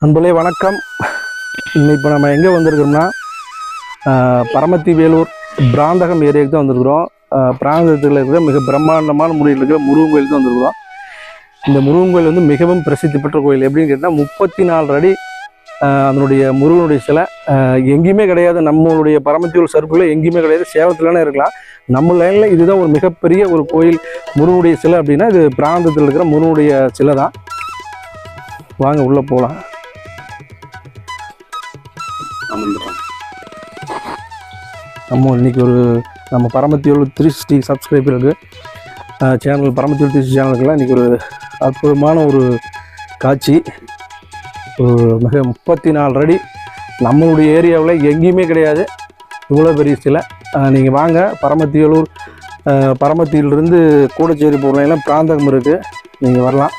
நண்பர்களே வணக்கம். இப்போ நம்ம எங்கே வந்திருக்கோம்னா பரமத்தி வேலூர் பிராந்தகம் ஏரியாவுக்கு தான் வந்திருக்கிறோம். பிராந்தகத்தில் இருக்கிற மிக பிரம்மாண்டமான முறையில் இருக்கிற முருகன் கோயில் தான் வந்திருக்கிறோம். இந்த முருகன் கோயில் வந்து மிகவும் பிரசித்தி பெற்ற கோயில். எப்படின்னு கேட்டால் 34 அடி அதனுடைய முருகனுடைய சிலை எங்கேயுமே கிடையாது. நம்மளுடைய பரமத்தி வேலூர் சர்க்கிளில் எங்கேயுமே கிடையாது. சேவத்தில்னா இருக்கலாம். நம்ம லைனில் இதுதான் ஒரு மிகப்பெரிய ஒரு கோயில். முருகனுடைய சிலை அப்படின்னா இது பிராந்தத்தில் இருக்கிற முருகனுடைய சிலை தான். வாங்க உள்ளே போகலாம். நம்ம இன்னைக்கு நம்ம பரமத்தி வேலூர் 360 சப்ஸ்கிரைபர் இருக்குது சேனல். பரமத்தி வேலூர் 360 சேனலுக்கெல்லாம் இன்றைக்கி ஒரு அற்புதமான ஒரு காட்சி. ஒரு மிக 34 அடி நம்மளுடைய ஏரியாவில் எங்கேயுமே கிடையாது இவ்வளோ பெரிய சிலை. நீங்கள் வாங்க, பரமத்தி வேலூர் பரமத்தியிலிருந்து கூடச்சேரி போகிறவங்களாம் பிராந்தகம் இருக்குது, நீங்கள் வரலாம்.